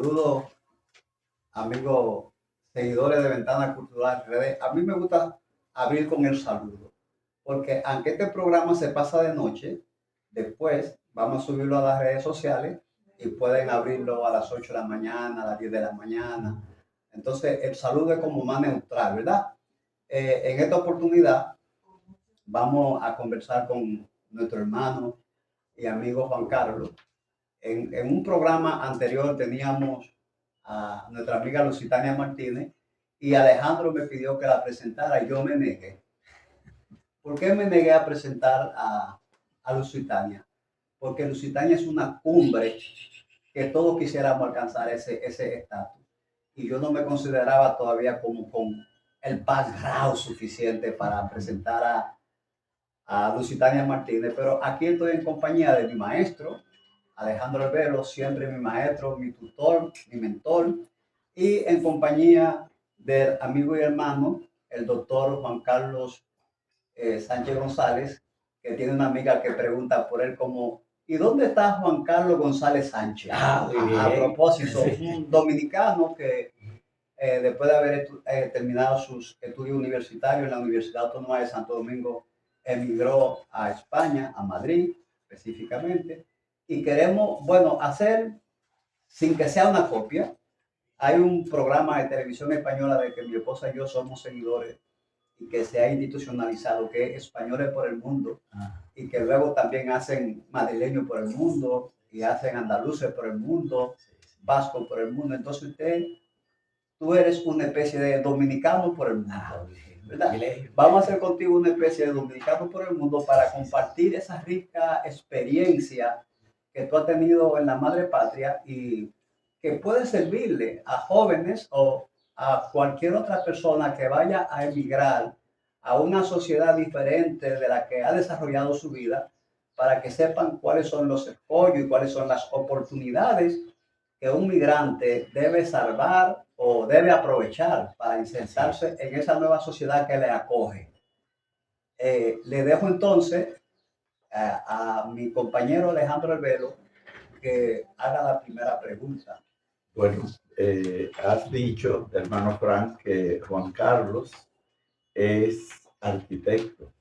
Saludos, amigos seguidores de Ventana Cultural RD. A mí me gusta abrir con el saludo, porque aunque este programa se pasa de noche, después vamos a subirlo a las redes sociales y pueden abrirlo a las 8 de la mañana, a las 10 de la mañana. Entonces, el saludo es como más neutral, ¿verdad? En esta oportunidad vamos a conversar con nuestro hermano y amigo Juan Carlos. En un programa anterior teníamos a nuestra amiga Lucitania Martínez y Alejandro me pidió que la presentara y yo me negué. ¿Por qué me negué a presentar a Lucitania? Porque Lucitania es una cumbre que todos quisiéramos alcanzar ese estatus. Y yo no me consideraba todavía como con el background suficiente para presentar a Lucitania Martínez, pero aquí estoy en compañía de mi maestro, Alejandro Albero, siempre mi maestro, mi tutor, mi mentor, y en compañía del amigo y hermano, el doctor Juan Carlos Sánchez González, que tiene una amiga que pregunta por él como, ¿y dónde está Juan Carlos González Sánchez? A propósito, un dominicano que después de haber terminado sus estudios universitarios en la Universidad Autónoma de Santo Domingo, emigró a España, a Madrid específicamente, y queremos, bueno, hacer, sin que sea una copia, hay un programa de televisión española de que mi esposa y yo somos seguidores y que se ha institucionalizado, que es Españoles por el Mundo, y que luego también hacen madrileños por el mundo, y hacen andaluces por el mundo, vascos por el mundo. Entonces tú eres una especie de dominicano por el mundo, ¿verdad? Vamos a hacer contigo una especie de dominicano por el mundo para compartir esa rica experiencia que tú has tenido en la madre patria y que puede servirle a jóvenes o a cualquier otra persona que vaya a emigrar a una sociedad diferente de la que ha desarrollado su vida, para que sepan cuáles son los escollos y cuáles son las oportunidades que un migrante debe salvar o debe aprovechar para insertarse en esa nueva sociedad que le acoge. Le dejo entonces a mi compañero Alejandro Albelo que haga la primera pregunta. Bueno, has dicho, hermano Frank, que Juan Carlos es arquitecto.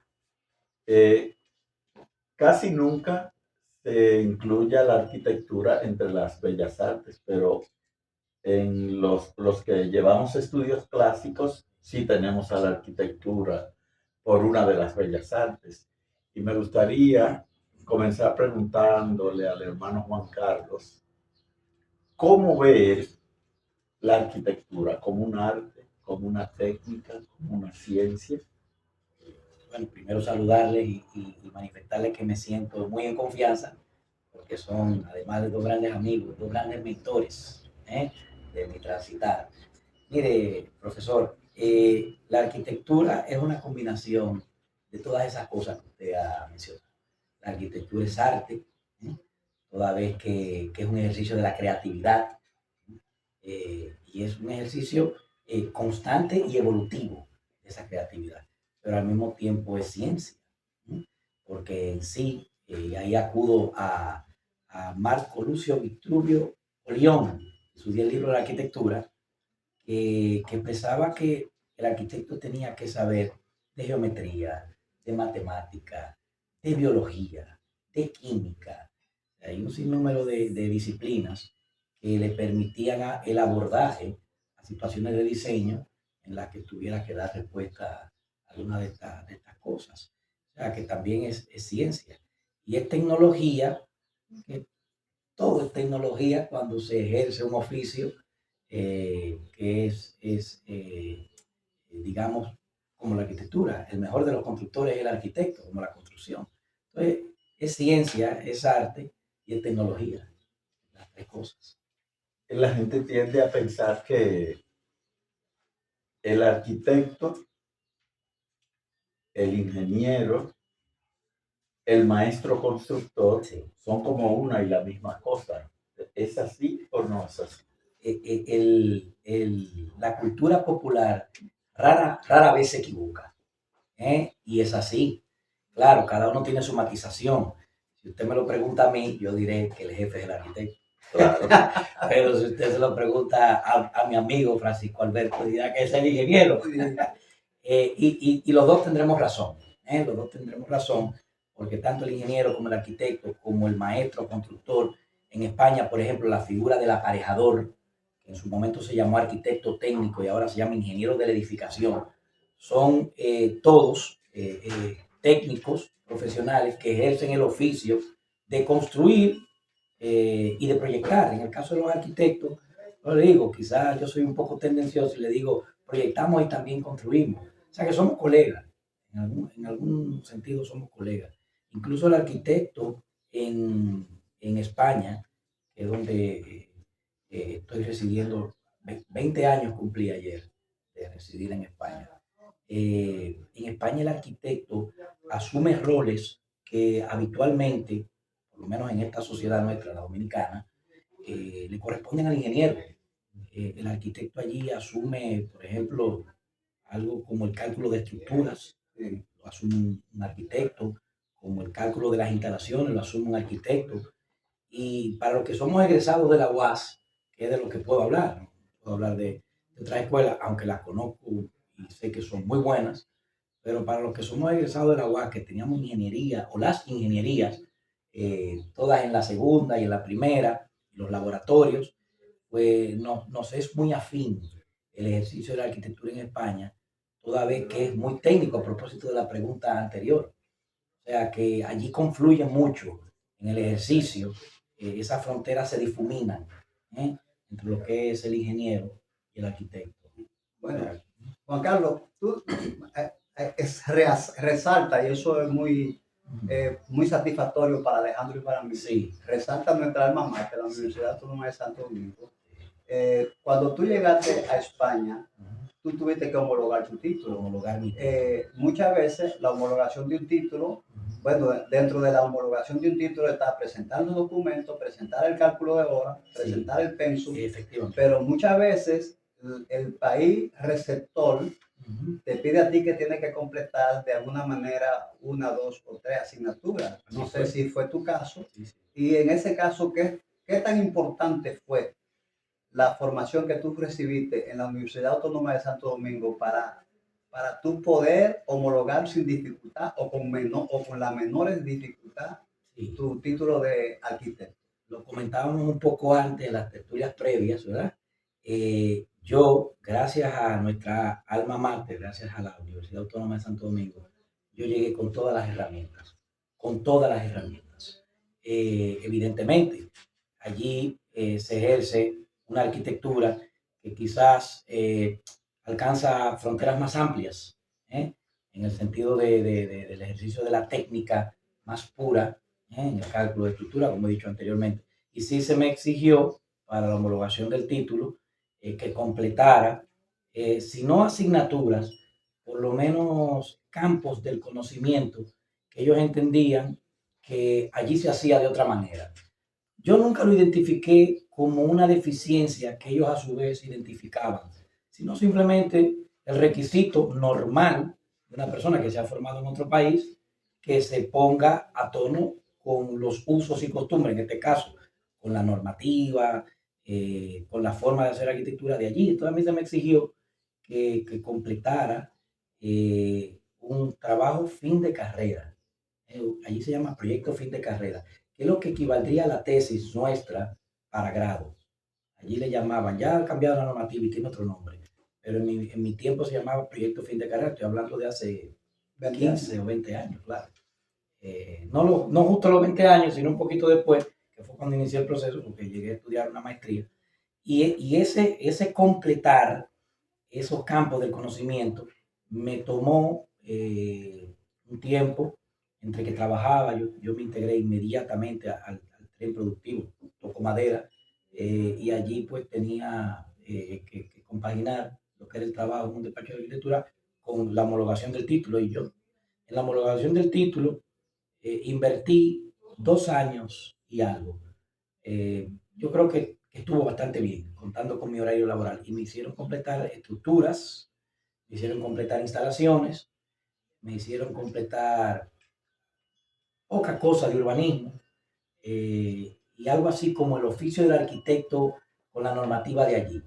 Casi nunca se incluye la arquitectura entre las bellas artes, pero en los que llevamos estudios clásicos sí tenemos a la arquitectura por una de las bellas artes. Y me gustaría comenzar preguntándole al hermano Juan Carlos, ¿cómo ve él la arquitectura? ¿Como un arte, como una técnica, como una ciencia? Bueno, primero saludarles y manifestarles que me siento muy en confianza, porque son, además de dos grandes amigos, dos grandes mentores de mi transitar. Mire, profesor, la arquitectura es una combinación de todas esas cosas que usted ha mencionado. La arquitectura es arte, toda vez que es un ejercicio de la creatividad, y es un ejercicio constante y evolutivo de esa creatividad, pero al mismo tiempo es ciencia, porque en sí, ahí acudo a Marco Lucio Vitruvio Polión, en sus 10 libros de arquitectura, que expresaba que el arquitecto tenía que saber de geometría, de matemática, de biología, de química. Hay un sinnúmero de disciplinas que le permitían el abordaje a situaciones de diseño en las que tuviera que dar respuesta a alguna de estas cosas. O sea, que también es ciencia. Y es tecnología, que todo es tecnología cuando se ejerce un oficio que digamos, como la arquitectura. El mejor de los constructores es el arquitecto, como la construcción. Entonces, es ciencia, es arte y es tecnología, las tres cosas. La gente tiende a pensar que el arquitecto, el ingeniero, el maestro constructor, sí, son como una y la misma cosa. ¿Es así o no es así? La cultura popular rara vez se equivoca, y es así. Claro, cada uno tiene su matización. Si usted me lo pregunta a mí, yo diré que el jefe es el arquitecto. Claro. Pero si usted se lo pregunta a mi amigo Francisco Alberto, dirá que es el ingeniero. Sí. Y los dos tendremos razón, los dos tendremos razón, porque tanto el ingeniero como el arquitecto, como el maestro constructor, en España, por ejemplo, la figura del aparejador, que en su momento se llamó arquitecto técnico y ahora se llama ingeniero de la edificación, son todos técnicos profesionales que ejercen el oficio de construir y de proyectar. En el caso de los arquitectos, no le digo, quizás yo soy un poco tendencioso y le digo, proyectamos y también construimos. O sea que somos colegas, en algún sentido somos colegas. Incluso el arquitecto en España, que es donde estoy residiendo, 20 años cumplí ayer de residir en España. En España el arquitecto asume roles que habitualmente, por lo menos en esta sociedad nuestra, la dominicana, le corresponden al ingeniero. El arquitecto allí asume, por ejemplo, algo como el cálculo de estructuras, lo asume un arquitecto, como el cálculo de las instalaciones, lo asume un arquitecto. Y para los que somos egresados de la UAS, que es de lo que puedo hablar, ¿no? Puedo hablar de otras escuelas, aunque las conozco y sé que son muy buenas, pero para los que somos egresados de la UAS, que teníamos ingeniería o las ingenierías, todas en la segunda y en la primera, los laboratorios, pues nos es muy afín el ejercicio de la arquitectura en España, toda vez que es muy técnico a propósito de la pregunta anterior. O sea que allí confluye mucho en el ejercicio, esas fronteras se difuminan entre lo que es el ingeniero y el arquitecto. Bueno, Juan Carlos, tú resalta, y eso es muy satisfactorio para Alejandro y para mí. Sí. Resalta nuestra alma mater, la Universidad Autónoma de Santo Domingo. Cuando tú llegaste a España, tú tuviste que homologar tu título. Muchas veces la homologación de un título, bueno, dentro de la homologación de un título está presentar los documentos, presentar el cálculo de horas, presentar el pensum, pero muchas veces el país receptor te pide a ti que tienes que completar de alguna manera 1, 2 o 3 asignaturas. No sé si fue tu caso. Y en ese caso, ¿qué tan importante fue la formación que tú recibiste en la Universidad Autónoma de Santo Domingo para tú poder homologar sin dificultad o con la menores dificultad tu título de arquitecto? Lo comentábamos un poco antes en las tertulias previas, ¿verdad? Yo, gracias a nuestra alma mater, gracias a la Universidad Autónoma de Santo Domingo, yo llegué con todas las herramientas, con todas las herramientas. Evidentemente, allí se ejerce una arquitectura que quizás alcanza fronteras más amplias, en el sentido del ejercicio de la técnica más pura, en el cálculo de estructura, como he dicho anteriormente. Y sí se me exigió para la homologación del título que completara, si no asignaturas, por lo menos campos del conocimiento que ellos entendían que allí se hacía de otra manera. Yo nunca lo identifiqué como una deficiencia que ellos a su vez identificaban, sino simplemente el requisito normal de una persona que se ha formado en otro país que se ponga a tono con los usos y costumbres, en este caso, con la normativa, con la forma de hacer arquitectura de allí. Entonces a mí se me exigió que completara un trabajo fin de carrera. Allí se llama proyecto fin de carrera, que es lo que equivaldría a la tesis nuestra para grado. Allí le llamaban, ya ha cambiado la normativa y tiene otro nombre, pero en mi tiempo se llamaba proyecto fin de carrera, estoy hablando de hace 15 o 20 años, claro. No justo los 20 años, sino un poquito después, que fue cuando inicié el proceso, porque llegué a estudiar una maestría. Y ese completar esos campos del conocimiento me tomó un tiempo entre que trabajaba, yo me integré inmediatamente al tren productivo, toco madera, y allí pues tenía que compaginar lo que era el trabajo en un despacho de arquitectura con la homologación del título. Y yo en la homologación del título invertí 2 años y algo. Yo creo que estuvo bastante bien, contando con mi horario laboral. Y me hicieron completar estructuras, me hicieron completar instalaciones, me hicieron completar poca cosa de urbanismo. y algo así como el oficio del arquitecto con la normativa de allí.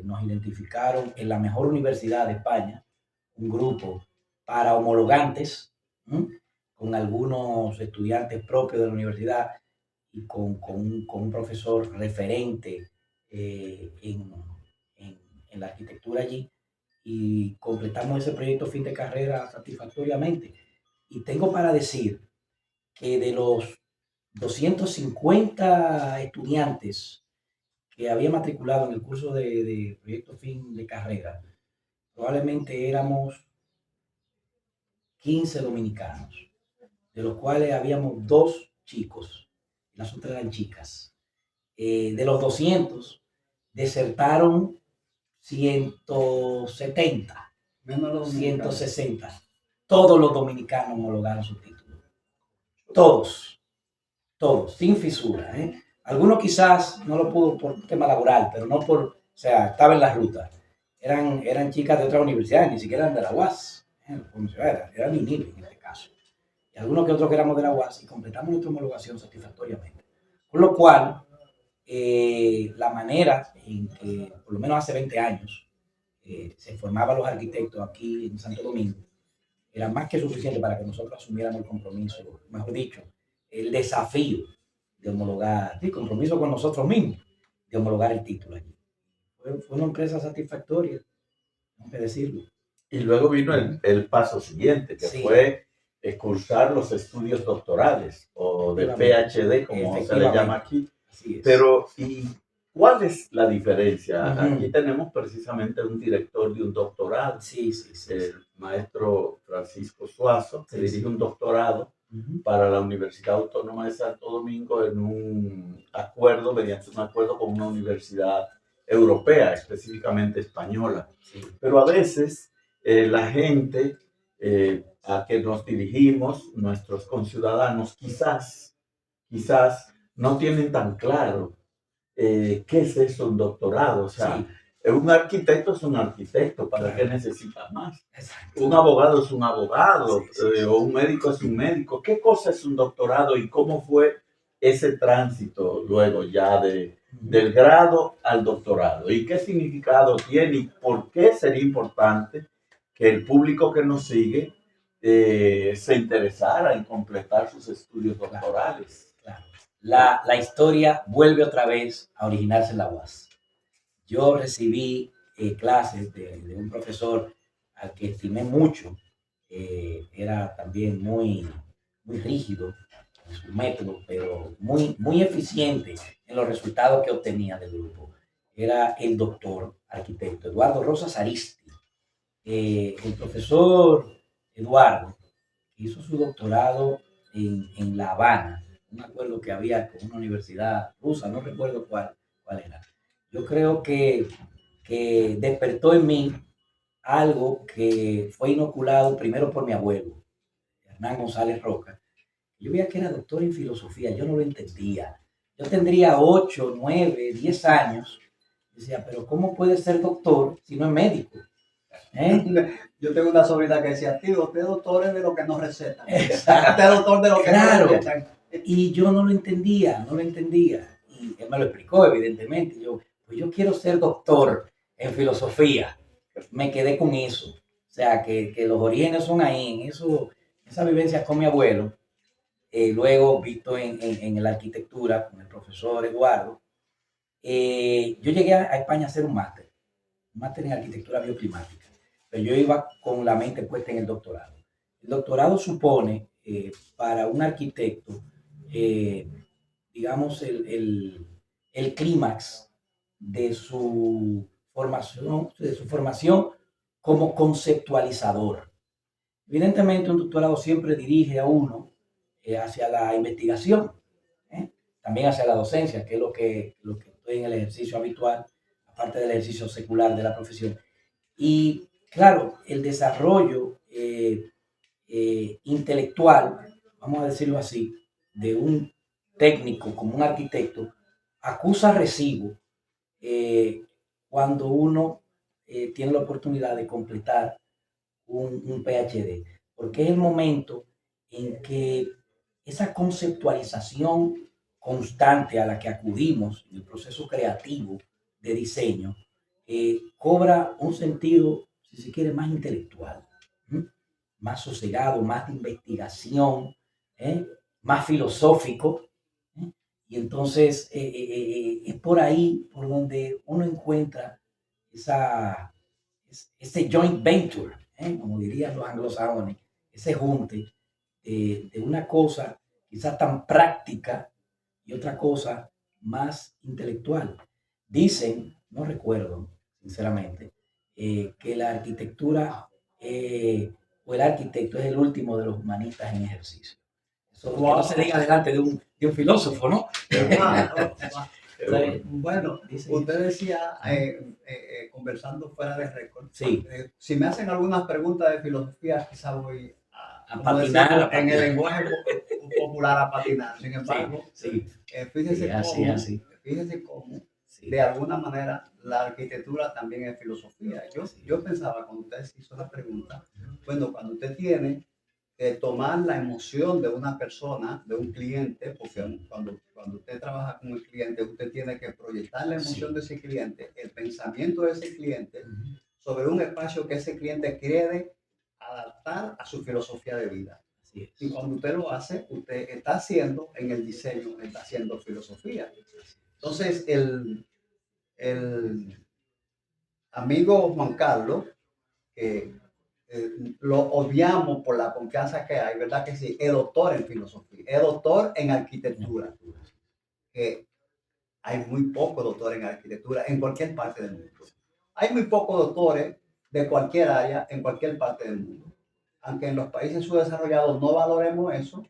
Nos identificaron en la mejor universidad de España, un grupo para homologantes, ¿m? Con algunos estudiantes propios de la universidad y con un profesor referente en la arquitectura allí, y completamos ese proyecto fin de carrera satisfactoriamente. Y tengo para decir que de los 250 estudiantes que había matriculado en el curso de proyecto fin de carrera, probablemente éramos 15 dominicanos, de los cuales habíamos 2 chicos, las otras eran chicas. De los 200, desertaron 170, Menos los dominicanos. 160. Todos los dominicanos homologaron su título. Todos, todos, sin fisura. Algunos quizás no lo pudo por tema laboral, pero no por, o sea, estaba en la ruta. Eran chicas de otras universidades, ni siquiera eran de la UAS. Eran INIP en este caso. Y algunos que otros que éramos de la UAS y completamos nuestra homologación satisfactoriamente. Con lo cual, la manera en que, por lo menos hace 20 años, se formaban los arquitectos aquí en Santo Domingo, era más que suficiente para que nosotros asumiéramos el compromiso, mejor dicho, el desafío de homologar, el compromiso con nosotros mismos, de homologar el título allí. Fue una empresa satisfactoria, tengo que decirlo. Y luego vino el paso siguiente, que Sí. fue cursar los estudios doctorales o de PhD, como se le llama aquí. Así es. Pero, ¿y cuál es la diferencia? Ujú. Aquí tenemos precisamente un director de un doctorado, Sí, sí, sí. el maestro Francisco Suazo, que Sí, dirige sí. un doctorado Ujú. para la Universidad Autónoma de Santo Domingo en un acuerdo, mediante un acuerdo con una universidad europea, específicamente española. Sí. Pero a veces la gente a que nos dirigimos, nuestros conciudadanos, quizás no tienen tan claro qué es eso, un doctorado. O sea, Sí. un arquitecto es un arquitecto, ¿para qué necesita más? Exacto. Un abogado es un abogado, Sí, sí, sí. o un médico es un médico. ¿Qué cosa es un doctorado y cómo fue ese tránsito luego ya del grado al doctorado? ¿Y qué significado tiene y por qué sería importante que el público que nos sigue se interesara en completar sus estudios doctorales? Claro. La historia vuelve otra vez a originarse en la UAS. Yo recibí clases de un profesor al que estimé mucho. Era también muy rígido en su método, pero muy eficiente en los resultados que obtenía del grupo. Era el doctor arquitecto Eduardo Rosas Aristi. El profesor Eduardo hizo su doctorado en La Habana, un acuerdo que había con una universidad rusa, no recuerdo cuál era. Yo creo que despertó en mí algo que fue inoculado primero por mi abuelo, Hernán González Roca. Yo veía que era doctor en filosofía, yo no lo entendía. Yo tendría 8, 9, 10 años. Decía, pero ¿cómo puede ser doctor si no es médico? Yo tengo una sobrina que decía, tío, usted doctor es de lo que nos recetan. Exacto. Usted es doctor de lo que Claro. nos recetan. Y yo no lo entendía. Y él me lo explicó, evidentemente. Pues yo quiero ser doctor en filosofía. Me quedé con eso. O sea, que los orígenes son ahí, en eso, esa vivencia con mi abuelo. Luego, visto en la arquitectura con el profesor Eduardo. Yo llegué a España a hacer un máster en arquitectura bioclimática. Pero yo iba con la mente puesta en el doctorado. El doctorado supone, para un arquitecto, digamos, el clímax de su formación como conceptualizador. Evidentemente, un doctorado siempre dirige a uno hacia la investigación, también hacia la docencia, que es lo que estoy en el ejercicio habitual, aparte del ejercicio secular de la profesión. Y claro, el desarrollo intelectual, vamos a decirlo así, de un técnico como un arquitecto, acusa recibo cuando uno tiene la oportunidad de completar un PhD, porque es el momento en que esa conceptualización constante a la que acudimos en el proceso creativo de diseño, cobra un sentido, si se quiere, más intelectual, ¿m? Más sosegado, más de investigación, ¿eh? Más filosófico. ¿Eh? Y entonces es por ahí por donde uno encuentra esa, ese joint venture, como dirían los anglosajones, ese junte de una cosa quizás tan práctica y otra cosa más intelectual. Dicen, no recuerdo sinceramente, que la arquitectura o el arquitecto es el último de los humanistas en ejercicio. Eso que no se diga delante de un filósofo, ¿no? Bueno, Dicen usted eso. decía, conversando fuera de récord, Sí. Si me hacen algunas preguntas de filosofía, quizá voy A como patinar, decimos a en el patinar. lenguaje popular, a patinar. Sin embargo, Sí, fíjese así, cómo, así. fíjese cómo, Sí. de alguna manera, la arquitectura también es filosofía. Sí. Yo pensaba cuando usted hizo la pregunta, bueno, cuando usted tiene tomar la emoción de una persona, de un cliente, porque cuando usted trabaja con el cliente, usted tiene que proyectar la emoción de ese cliente, el pensamiento de ese cliente, sobre un espacio que ese cliente quiere adaptar a su filosofía de vida. Así es. Y cuando usted lo hace, usted está haciendo en el diseño, está haciendo filosofía. Entonces, el amigo Juan Carlos, que lo odiamos por la confianza que hay, ¿verdad que sí? Es doctor en filosofía, es doctor en arquitectura, que hay muy pocos doctores en arquitectura en cualquier parte del mundo. Hay muy pocos doctores de cualquier área en cualquier parte del mundo. Aunque en los países subdesarrollados no valoremos eso,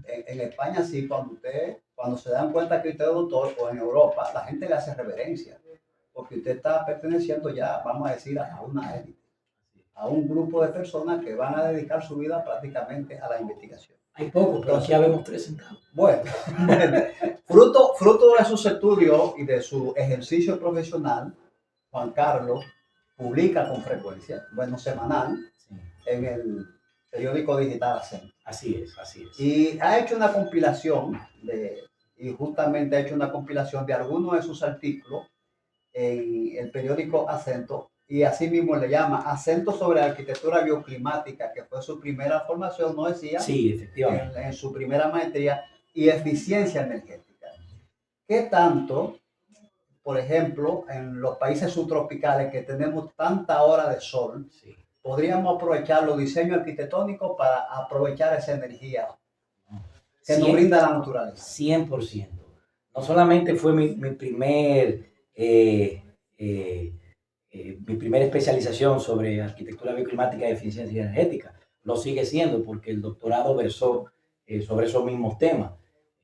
en España sí, cuando se dan cuenta que usted es doctor, o en Europa, la gente le hace reverencia, porque usted está perteneciendo ya, vamos a decir, a una élite, a un grupo de personas que van a dedicar su vida prácticamente a la investigación. Hay pocos, pero aquí habemos 3 sentados. Bueno, fruto de sus estudios y de su ejercicio profesional, Juan Carlos publica con frecuencia, bueno, semanal, Sí. en el periódico digital Acento. Así es, así es. Y ha hecho una compilación y justamente ha hecho una compilación de algunos de sus artículos en el periódico Acento, y así mismo le llama Acento sobre arquitectura bioclimática, que fue su primera formación, no decía, sí, efectivamente. en su primera maestría, y eficiencia energética. ¿Qué tanto, por ejemplo, en los países subtropicales que tenemos tanta hora de sol, Sí. podríamos aprovechar los diseños arquitectónicos para aprovechar esa energía que nos brinda la naturaleza? 100%. No solamente fue mi primera especialización sobre arquitectura bioclimática y eficiencia energética, lo sigue siendo porque el doctorado versó sobre esos mismos temas.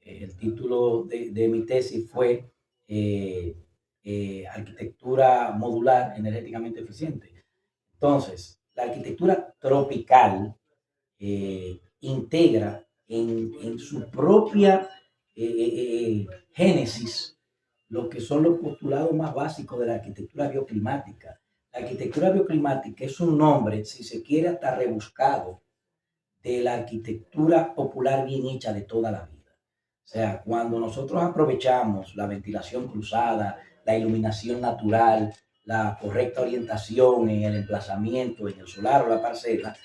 El título de mi tesis fue Arquitectura modular energéticamente eficiente. Entonces, la arquitectura tropical integra en su propia génesis lo que son los postulados más básicos de la arquitectura bioclimática. La arquitectura bioclimática es un nombre, si se quiere, hasta rebuscado de la arquitectura popular bien hecha de toda la vida. O sea, cuando nosotros aprovechamos la ventilación cruzada, la iluminación natural, la correcta orientación en el emplazamiento, en el solar o la parcela,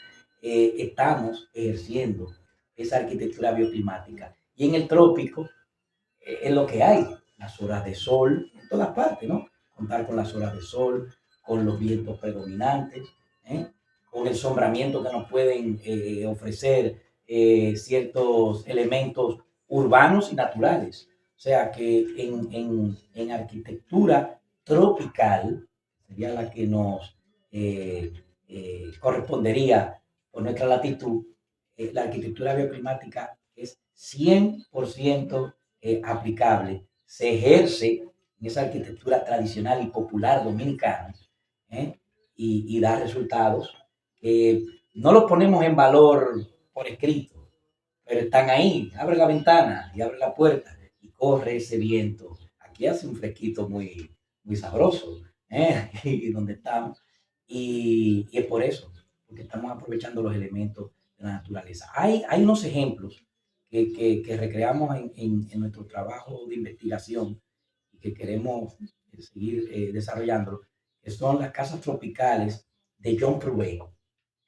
estamos ejerciendo esa arquitectura bioclimática. Y en el trópico es lo que hay, las horas de sol en todas partes, ¿no? Contar con las horas de sol, con los vientos predominantes, con el sombramiento que nos pueden ofrecer ciertos elementos urbanos y naturales. O sea que en arquitectura tropical, sería la que nos correspondería por nuestra latitud, la arquitectura bioclimática es 100% aplicable, se ejerce en esa arquitectura tradicional y popular dominicana, y da resultados que no los ponemos en valor por escrito, pero están ahí. Abre la ventana y abre la puerta y corre ese viento. Aquí hace un fresquito muy, muy sabroso, y donde estamos. Y es por eso, porque estamos aprovechando los elementos de la naturaleza. Hay unos ejemplos que recreamos en nuestro trabajo de investigación y que queremos seguir desarrollando, que son las casas tropicales de John Prouet,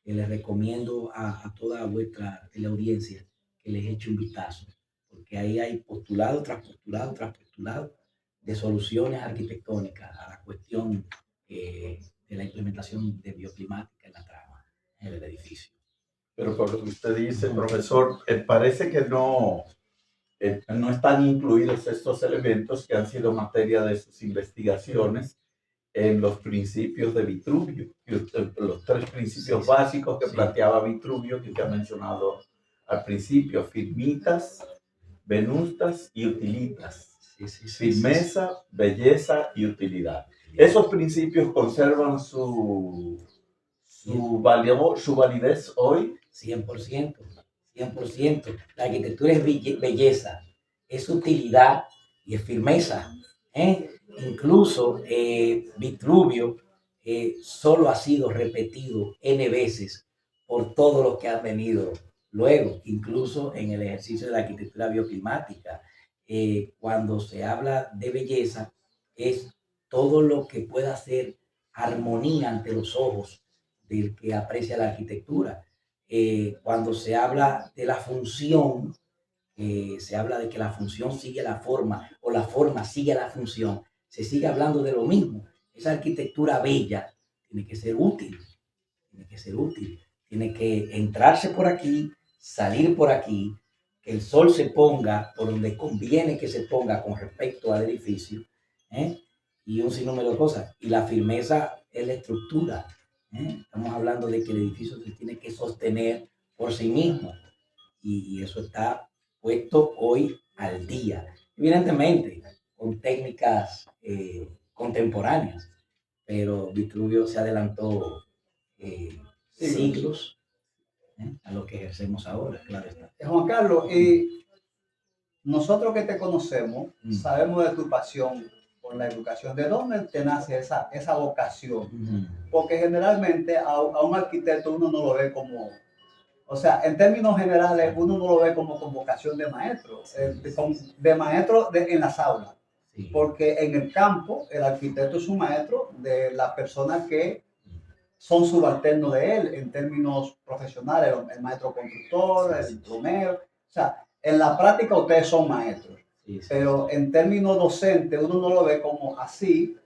que les recomiendo a toda vuestra teleaudiencia que les eche un vistazo, porque ahí hay postulado tras postulado tras postulado de soluciones arquitectónicas a la cuestión de la implementación de bioclimática en la trama, en el edificio. Pero por lo que usted dice, profesor, parece que no están incluidos estos elementos que han sido materia de sus investigaciones en los principios de Vitruvio, los tres principios básicos que planteaba Vitruvio, que usted ha mencionado al principio: firmitas, venustas y utilitas. Firmeza, belleza y utilidad. Esos principios conservan su validez hoy. 100%, 100%. La arquitectura es belleza, es utilidad y es firmeza. Incluso Vitruvio solo ha sido repetido N veces por todos los que han venido luego, incluso en el ejercicio de la arquitectura bioclimática. Cuando se habla de belleza, es todo lo que pueda hacer armonía ante los ojos del que aprecia la arquitectura. Cuando se habla de la función, se habla de que la función sigue la forma o la forma sigue la función, se sigue hablando de lo mismo. Esa arquitectura bella tiene que ser útil, tiene que entrarse por aquí, salir por aquí, que el sol se ponga por donde conviene que se ponga con respecto al edificio, y un sinnúmero de cosas. Y la firmeza es la estructura. Estamos hablando de que el edificio se tiene que sostener por sí mismo, y eso está puesto hoy al día. Evidentemente, con técnicas contemporáneas, pero Vitruvio se adelantó siglos a lo que ejercemos ahora, claro está. Juan Carlos, y nosotros que te conocemos, sabemos de tu pasión por la educación. ¿De dónde te nace esa vocación? Porque generalmente a un arquitecto uno no lo ve como, o sea, en términos generales, uno no lo ve como con vocación de maestro, de maestro en las aulas. Sí. Porque en el campo, el arquitecto es un maestro de las personas que son subalternos de él en términos profesionales, el maestro constructor, el plomero. O sea, en la práctica ustedes son maestros, pero en términos docentes uno no lo ve como así,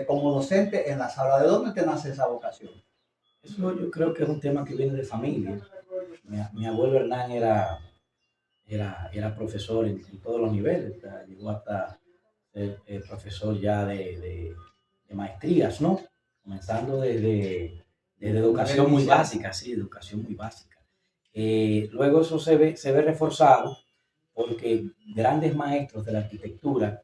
como docente en las aulas. ¿De dónde te nace esa vocación? Eso yo creo que es un tema que viene de familia. Mi abuelo Hernán era profesor en todos los niveles, llegó hasta ser profesor ya de maestrías, ¿no? Comenzando desde educación muy básica, sí, educación muy básica. Luego eso se ve reforzado porque grandes maestros de la arquitectura,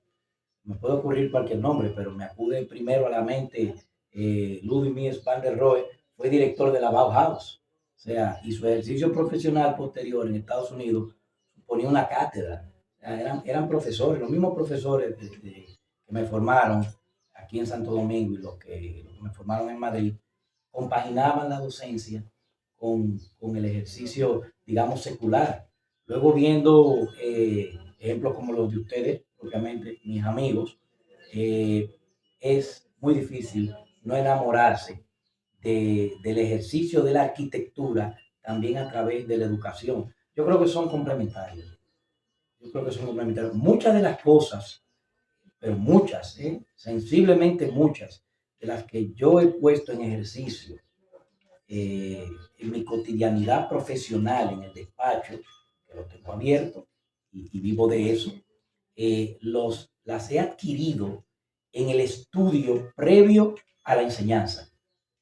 me puede ocurrir cualquier nombre, pero me acude primero a la mente Ludwig Mies van der Rohe, fue director de la Bauhaus. O sea, y su ejercicio profesional posterior en Estados Unidos suponía una cátedra. O sea, eran profesores, los mismos profesores que me formaron aquí en Santo Domingo y los que me formaron en Madrid, compaginaban la docencia con el ejercicio, digamos, secular. Luego viendo ejemplos como los de ustedes, obviamente mis amigos, es muy difícil no enamorarse del ejercicio de la arquitectura también a través de la educación. Yo creo que son complementarios. Muchas de las cosas, pero muchas, sensiblemente muchas, de las que yo he puesto en ejercicio en mi cotidianidad profesional, en el despacho, que lo tengo abierto y vivo de eso, las he adquirido en el estudio previo a la enseñanza.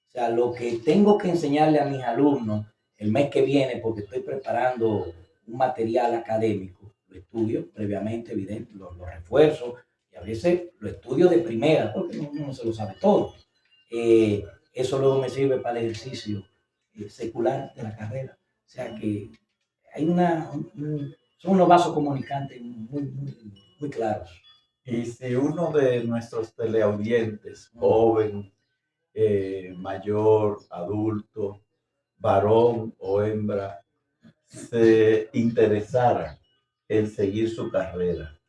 O sea, lo que tengo que enseñarle a mis alumnos el mes que viene, porque estoy preparando un material académico, lo estudio previamente, evidente, lo refuerzo, y a veces lo estudio de primera, porque uno no se lo sabe todo. Eso luego me sirve para el ejercicio secular de la carrera. O sea que hay son unos vasos comunicantes muy claros. Y si uno de nuestros teleaudientes, joven, mayor, adulto, varón o hembra, se interesara el seguir su carrera.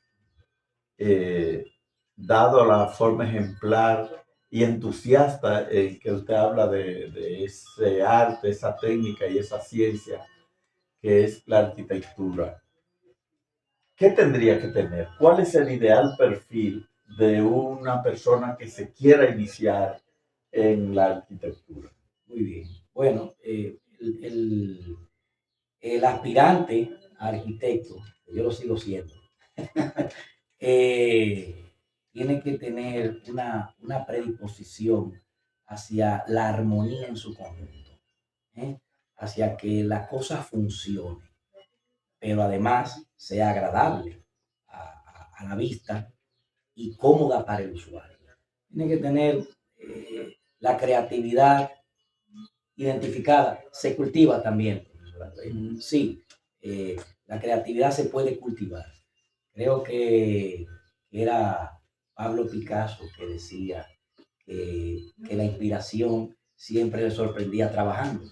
Dado la forma ejemplar y entusiasta en que usted habla de ese arte, esa técnica y esa ciencia que es la arquitectura, ¿qué tendría que tener? ¿Cuál es el ideal perfil de una persona que se quiera iniciar en la arquitectura? Muy bien. Bueno, el aspirante a arquitecto, yo lo sigo siendo, tiene que tener una predisposición hacia la armonía en su conjunto, ¿eh? Hacia que la cosa funcione, pero además sea agradable a la vista y cómoda para el usuario. Tiene que tener la creatividad identificada, se cultiva también. Sí, la creatividad se puede cultivar. Creo que era Pablo Picasso que decía que la inspiración siempre le sorprendía trabajando.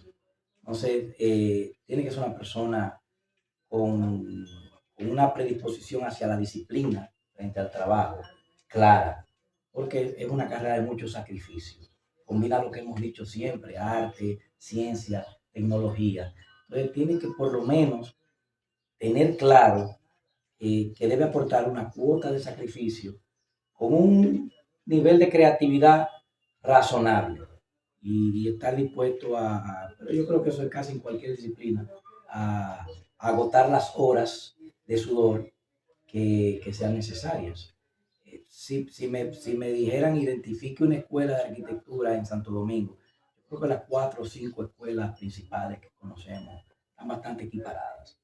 Entonces, tiene que ser una persona con una predisposición hacia la disciplina frente al trabajo clara, porque es una carrera de mucho sacrificio. Combina lo que hemos dicho siempre, arte, ciencia, tecnología. Entonces, tiene que por lo menos tener claro que debe aportar una cuota de sacrificio con un nivel de creatividad razonable y estar dispuesto pero yo creo que eso es casi en cualquier disciplina, a agotar las horas de sudor que sean necesarias. Si me dijeran identifique una escuela de arquitectura en Santo Domingo, yo creo que las 4 o 5 escuelas principales que conocemos están bastante equiparadas.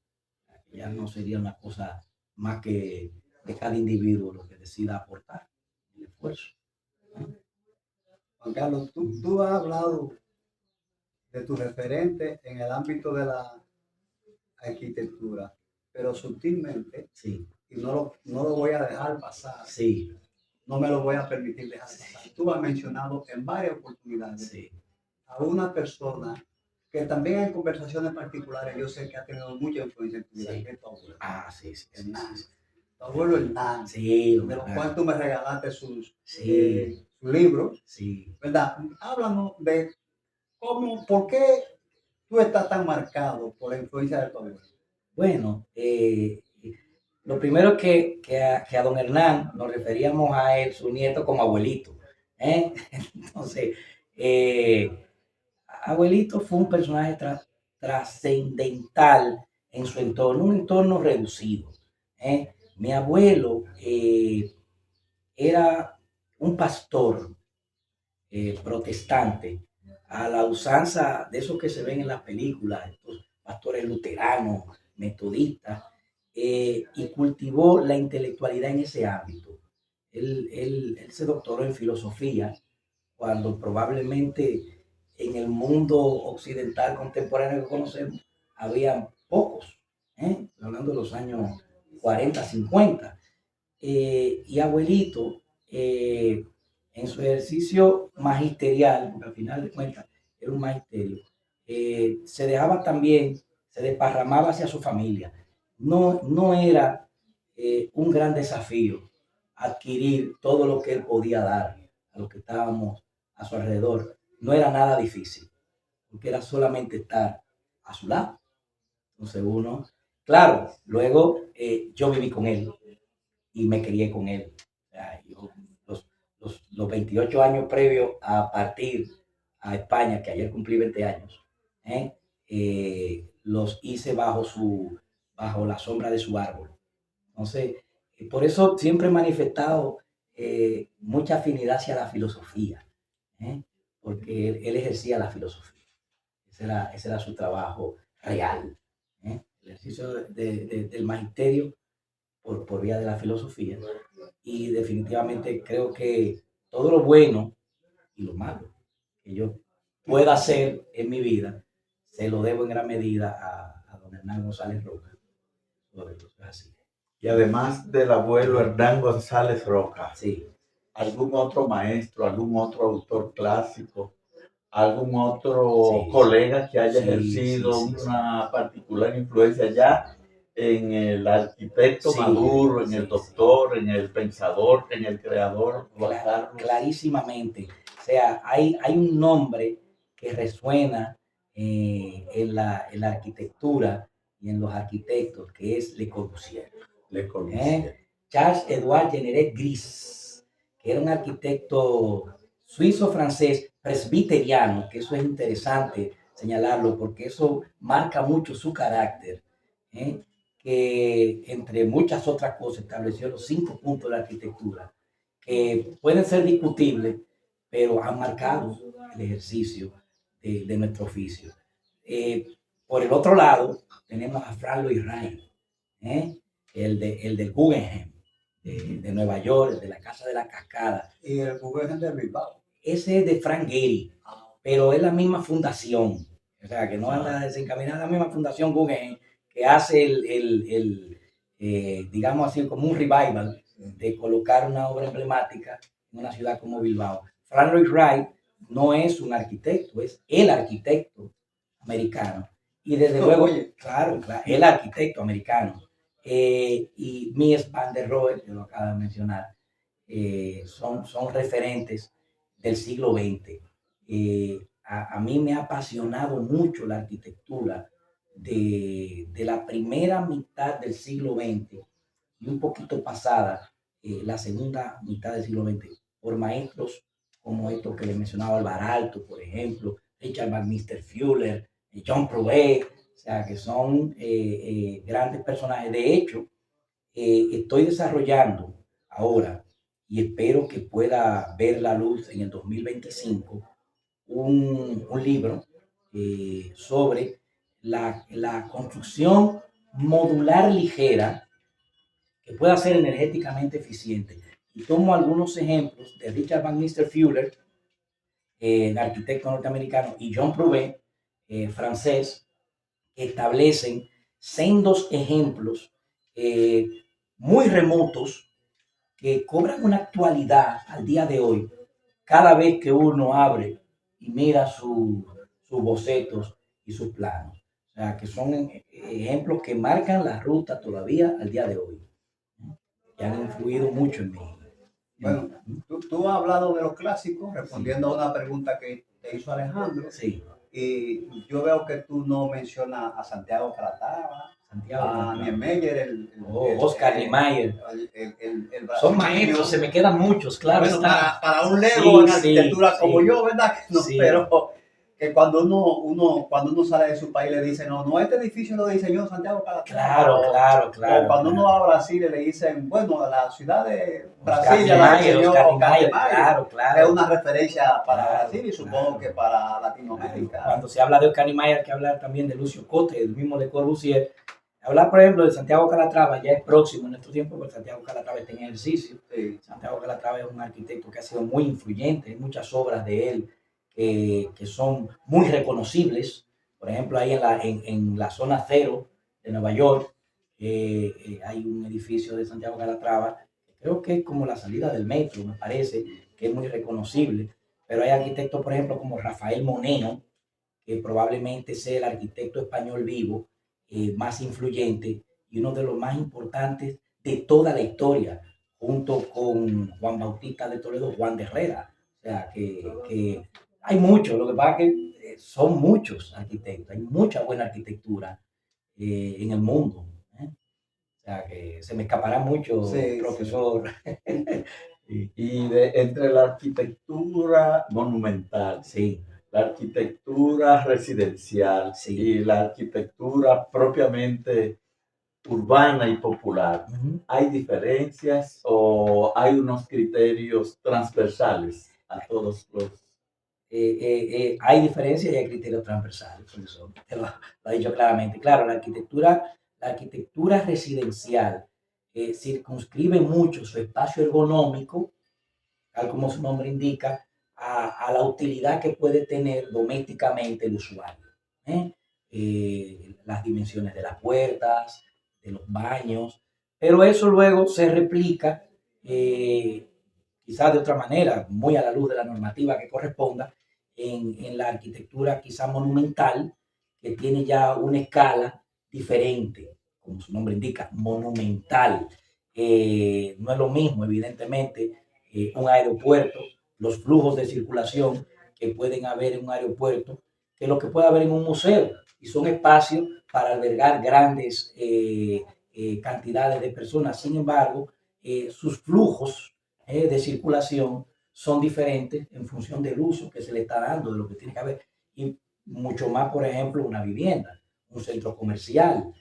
Ya no sería una cosa más que de cada individuo lo que decida aportar el esfuerzo. Juan Carlos, tú has hablado de tu referente en el ámbito de la arquitectura, pero sutilmente, Sí, y no lo voy a dejar pasar, sí, no me lo voy a permitir dejar pasar. Tú has mencionado en varias oportunidades sí, a una persona que también en conversaciones particulares yo sé que ha tenido mucha influencia en tu vida, sí. que es tu abuelo, Sí, sí, sí, Hernán. sí. Tu abuelo Hernán, Sí, de los cuales tú me regalaste sus sí, libros, sí. ¿verdad? Háblanos de por qué tú estás tan marcado por la influencia de tu abuelo. Bueno, lo primero que a don Hernán nos referíamos a él, su nieto, como abuelito. ¿Eh? Entonces, abuelito fue un personaje trascendental en su entorno, un entorno reducido. Mi abuelo era un pastor protestante, a la usanza de esos que se ven en las películas, estos pastores luteranos, metodistas, y cultivó la intelectualidad en ese ámbito. Él se doctoró en filosofía cuando probablemente en el mundo occidental contemporáneo que conocemos había pocos, hablando de los años 40, 50. Y abuelito, en su ejercicio magisterial, porque al final de cuentas era un magisterio, se dejaba también, se desparramaba hacia su familia. No era un gran desafío adquirir todo lo que él podía dar a los que estábamos a su alrededor. No era nada difícil, porque era solamente estar a su lado. Entonces uno, claro, luego yo viví con él y me crié con él. O sea, yo, los 28 años previos a partir a España, que ayer cumplí 20 años, los hice bajo la sombra de su árbol. Entonces, por eso siempre he manifestado mucha afinidad hacia la filosofía, porque él ejercía la filosofía. Ese era su trabajo real. El ejercicio del magisterio por vía de la filosofía. Y definitivamente creo que todo lo bueno y lo malo que yo pueda hacer en mi vida, se lo debo en gran medida a don Hernán González Roca. Así. Y además del abuelo Hernán González Roca, Sí. ¿algún otro maestro, algún otro autor clásico, algún otro Sí, colega que haya sí, ejercido sí, sí, una particular influencia ya en el arquitecto Sí, maduro, en sí, el sí. doctor, en el pensador, en el creador, Juan Carlos. Clarísimamente. O sea, hay un nombre que resuena en la arquitectura y en los arquitectos, que es Le Corbusier. Le Corbusier. Charles-Édouard Jeanneret Gris, que era un arquitecto suizo-francés presbiteriano, que eso es interesante señalarlo porque eso marca mucho su carácter, ¿eh? Que entre muchas otras cosas estableció los 5 puntos de la arquitectura, que pueden ser discutibles, pero han marcado el ejercicio de nuestro oficio. Por el otro lado, tenemos a Frank Lloyd Wright, ¿eh? El del Guggenheim, de Nueva York, de la Casa de la Cascada. Y el Guggenheim de Bilbao. Ese es de Frank Gehry, pero es la misma fundación, o sea, que no anda desencaminada, la misma fundación Guggenheim que hace digamos así, como un revival de colocar una obra emblemática en una ciudad como Bilbao. Frank Lloyd Wright no es un arquitecto, es el arquitecto americano. Y desde luego, claro, el arquitecto americano. Y Mies van der Rohe, que lo acaba de mencionar, son referentes del siglo XX. A mí me ha apasionado mucho la arquitectura de la primera mitad del siglo XX y un poquito pasada, la segunda mitad del siglo XX, por maestros como estos que les mencionaba, Alvaralto, por ejemplo, Richard Buckminster Fuller, John Prouet, o sea, que son grandes personajes. De hecho, estoy desarrollando ahora y espero que pueda ver la luz en el 2025 un libro sobre la construcción modular ligera que pueda ser energéticamente eficiente. Y tomo algunos ejemplos de Richard Buckminster Fuller, el arquitecto norteamericano, y John Prouet, francés, que establecen sendos ejemplos muy remotos que cobran una actualidad al día de hoy cada vez que uno abre y mira sus bocetos y sus planos. O sea, que son ejemplos que marcan la ruta todavía al día de hoy, que han influido mucho en mí. Bueno, tú has hablado de los clásicos, respondiendo a una pregunta que te hizo Alejandro. Sí. Y yo veo que tú no mencionas a Santiago Calatrava, a Niemeyer, Oscar Niemeyer. Son maestros, se me quedan muchos, claro. Bueno, para un lego en arquitectura como yo, ¿verdad? No, sí. Pero que cuando uno sale de su país le dicen, no, este edificio lo diseñó Santiago Calatrava. Claro. O cuando uno va a Brasil le dicen, bueno, la ciudad de Brasilia la diseñó Oscar Niemeyer. Es una referencia para Brasil y supongo que para Latinoamérica. Cuando se habla de Oscar Niemeyer hay que hablar también de Lucio Cote, el mismo Le Corbusier. Hablar, por ejemplo, de Santiago Calatrava ya es próximo en nuestro tiempo, porque Santiago Calatrava está en ejercicio. Sí. Santiago Calatrava es un arquitecto que ha sido muy influyente, hay muchas obras de él que son muy reconocibles. Por ejemplo, ahí en la zona cero de Nueva York hay un edificio de Santiago Calatrava, que creo que es como la salida del metro, me parece, que es muy reconocible. Pero hay arquitectos, por ejemplo, como Rafael Moneo, que probablemente sea el arquitecto español vivo más influyente y uno de los más importantes de toda la historia, junto con Juan Bautista de Toledo, Juan de Herrera. O sea, que hay muchos, lo que pasa es que son muchos arquitectos, hay mucha buena arquitectura en el mundo. O sea, que se me escapará mucho, sí, profesor. Sí. Y entre la arquitectura monumental, sí, la arquitectura residencial, sí, y la arquitectura propiamente urbana y popular, ¿hay diferencias o hay unos criterios transversales a todos los? Hay diferencias y hay criterios transversales, profesor. Te lo ha dicho claramente. Claro, la arquitectura residencial circunscribe mucho su espacio ergonómico, tal como su nombre indica, a la utilidad que puede tener domésticamente el usuario. Las dimensiones de las puertas, de los baños, pero eso luego se replica quizás de otra manera, muy a la luz de la normativa que corresponda, en la arquitectura quizás monumental, que tiene ya una escala diferente, como su nombre indica, monumental. No es lo mismo, evidentemente, un aeropuerto, los flujos de circulación que pueden haber en un aeropuerto, que lo que puede haber en un museo. Y son espacios para albergar grandes cantidades de personas. Sin embargo, sus flujos de circulación son diferentes en función del uso que se le está dando, de lo que tiene que haber. Y mucho más, por ejemplo, una vivienda, un centro comercial.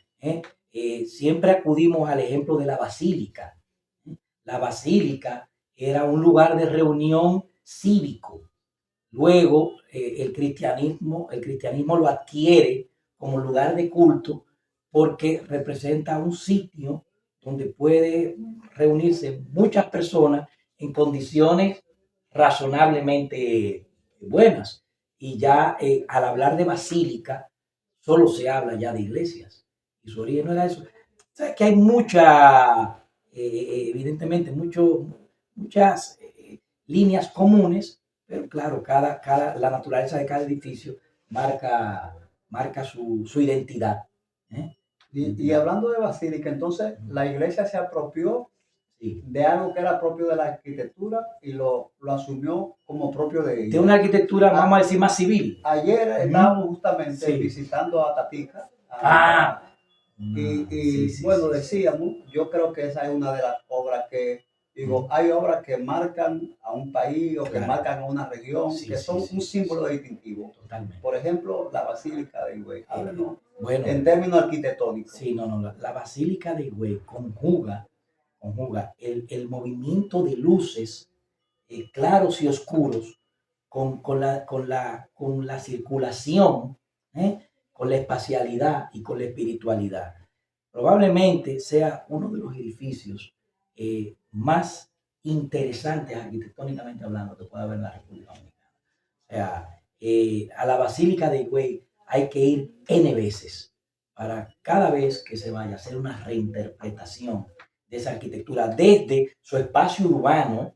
Siempre acudimos al ejemplo de la basílica. La basílica era un lugar de reunión cívico. Luego, el cristianismo lo adquiere como lugar de culto porque representa un sitio donde puede reunirse muchas personas en condiciones razonablemente buenas. Y ya al hablar de basílica, solo se habla ya de iglesias. Y su origen no era eso. O sea, que hay evidentemente, muchas líneas comunes, pero claro, la naturaleza de cada edificio marca su identidad. ¿eh? Y hablando de basílica, entonces la iglesia se apropió Sí. de algo que era propio de la arquitectura y lo asumió como propio de De ella. una arquitectura, vamos a decir, más civil. Ayer estábamos justamente Sí. visitando a Tatica. Sí, Bueno, sí, decíamos, yo creo que esa es una de las obras que, digo, hay obras que marcan a un país o que Claro. marcan a una región, Sí, que sí, son sí, un sí, símbolo sí. distintivo. Totalmente. Por ejemplo, la Basílica de Higüey, háblenos, Bueno, en términos arquitectónicos. sí, no, la Basílica de Higüey conjuga el movimiento de luces claros y oscuros con la circulación, con la espacialidad y con la espiritualidad. Probablemente sea uno de los edificios más interesantes arquitectónicamente hablando que pueda haber en la República Dominicana. O sea, a la Basílica de Higüey hay que ir N veces para cada vez que se vaya a hacer una reinterpretación de esa arquitectura desde su espacio urbano,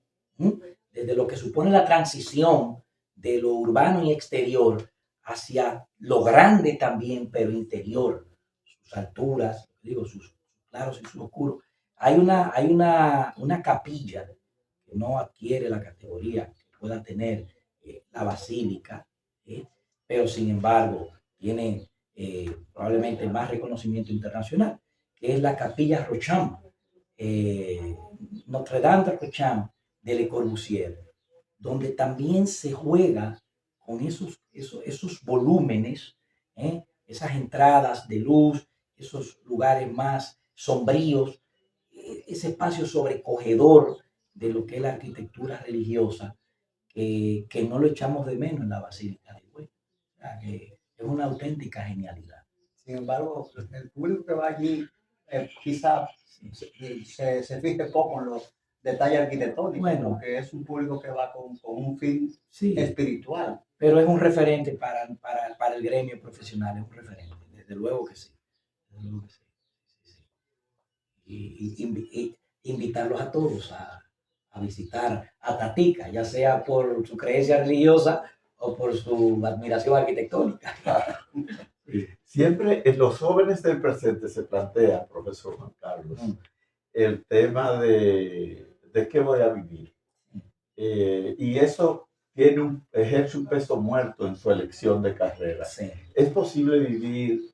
desde lo que supone la transición de lo urbano y exterior hacia lo grande también, pero interior, sus alturas, digo, sus claros y sus oscuros. Hay una capilla que no adquiere la categoría que pueda tener la basílica, pero sin embargo tiene probablemente más reconocimiento internacional, que es la capilla Rocham, Notre Dame de Rocham de Le Corbusier, donde también se juega con esos volúmenes, esas entradas de luz, esos lugares más sombríos, ese espacio sobrecogedor de lo que es la arquitectura religiosa, que no lo echamos de menos en la Basílica de Higüey. O sea, que es una auténtica genialidad. Sin embargo, el público que va allí quizá se fije poco en los detalles arquitectónicos, Bueno, porque es un público que va con un fin sí, espiritual. pero es un referente para el gremio profesional, es un referente, desde luego que sí. Desde luego que sí. Sí, sí. Y invitarlos a todos a visitar a Tatica, ya sea por su creencia religiosa o por su admiración arquitectónica. Siempre en los jóvenes del presente se plantea, profesor Juan Carlos, el tema de qué voy a vivir. Y eso ejerce un peso muerto en su elección de carrera. Sí. ¿Es posible vivir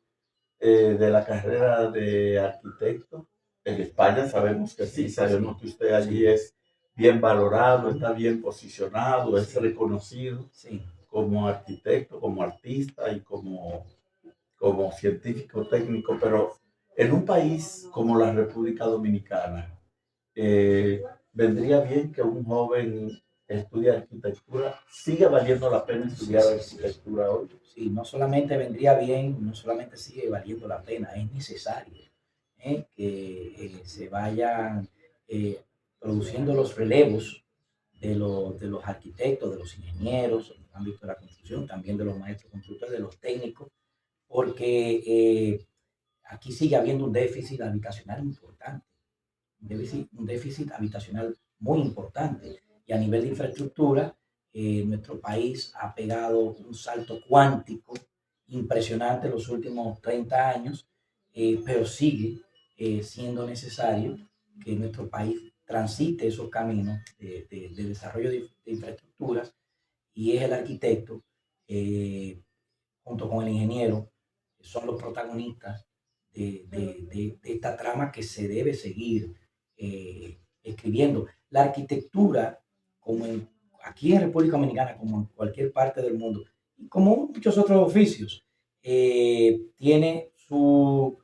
de la carrera de arquitecto? En España sabemos que sí, sabemos que usted allí es bien valorado, está bien posicionado, es reconocido como arquitecto, como artista y como científico técnico, pero en un país como la República Dominicana, vendría bien que un joven estudie arquitectura. ¿Sigue valiendo la pena estudiar arquitectura hoy? Sí, no solamente vendría bien, no solamente sigue valiendo la pena, es necesario que se vayan produciendo los relevos de los arquitectos, de los ingenieros, en el ámbito de la construcción, también de los maestros constructores, de los técnicos, porque aquí sigue habiendo un déficit habitacional importante, un déficit habitacional muy importante. Y a nivel de infraestructura, nuestro país ha pegado un salto cuántico impresionante en los últimos 30 años, pero sigue siendo necesario que nuestro país transite esos caminos de desarrollo de infraestructuras, y es el arquitecto, junto con el ingeniero, que son los protagonistas de esta trama que se debe seguir escribiendo. La arquitectura, como aquí en República Dominicana, como en cualquier parte del mundo, y como muchos otros oficios, tiene su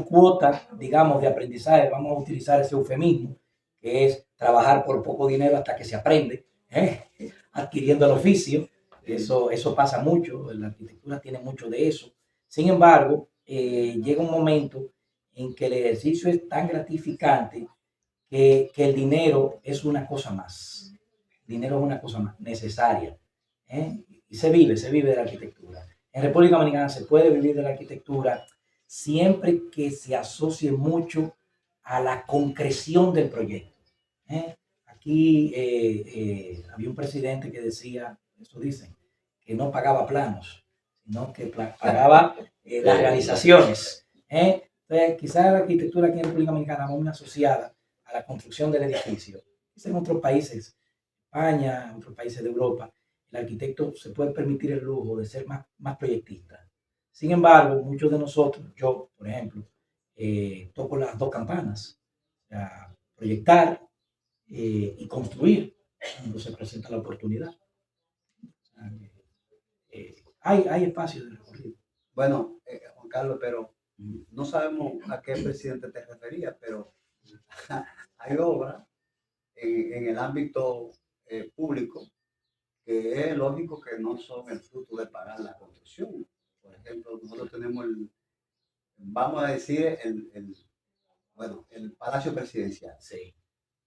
cuota, digamos, de aprendizaje. Vamos a utilizar ese eufemismo, que es trabajar por poco dinero hasta que se aprende, adquiriendo el oficio. Eso pasa mucho, la arquitectura tiene mucho de eso. Sin embargo, llega un momento en que el ejercicio es tan gratificante que el dinero es una cosa más. El dinero es una cosa más necesaria. Y se vive de la arquitectura. En República Dominicana se puede vivir de la arquitectura siempre que se asocie mucho a la concreción del proyecto. Aquí había un presidente que decía, eso dicen, que no pagaba planos, sino que pagaba las realizaciones. Entonces, quizás la arquitectura aquí en República Dominicana va muy asociada a la construcción del edificio. Quizás en otros países, España, en otros países de Europa, el arquitecto se puede permitir el lujo de ser más proyectista. Sin embargo, muchos de nosotros, yo, por ejemplo, toco las dos campanas, o sea, proyectar y construir cuando se presenta la oportunidad. Hay espacios de recorrido. Bueno, Juan Carlos, pero no sabemos a qué presidente te referías, pero hay obras en el ámbito público que es lógico que no son el fruto de pagar la construcción. Por ejemplo, nosotros tenemos vamos a decir, el Palacio Presidencial. Sí.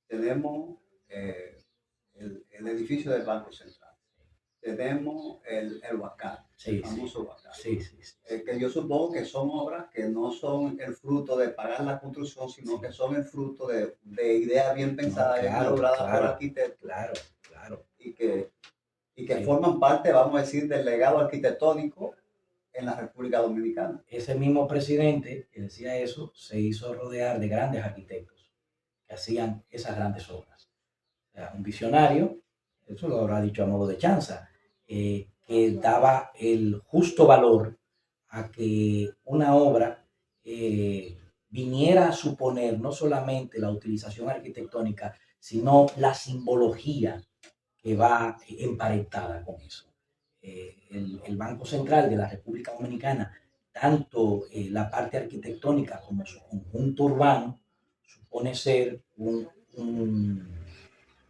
Tenemos el edificio del Banco Central. Tenemos el Huacal, el famoso Huacal. Sí. Que yo supongo que son obras que no son el fruto de pagar la construcción, sino que son el fruto de ideas bien pensadas, bien elaboradas por arquitectos. Claro. Y que forman parte, vamos a decir, del legado arquitectónico en la República Dominicana. Ese mismo presidente que decía eso se hizo rodear de grandes arquitectos que hacían esas grandes obras. O sea, un visionario, eso lo habrá dicho a modo de chanza, que daba el justo valor a que una obra viniera a suponer no solamente la utilización arquitectónica, sino la simbología que va emparentada con eso. El Banco Central de la República Dominicana, tanto la parte arquitectónica como su conjunto urbano, supone ser un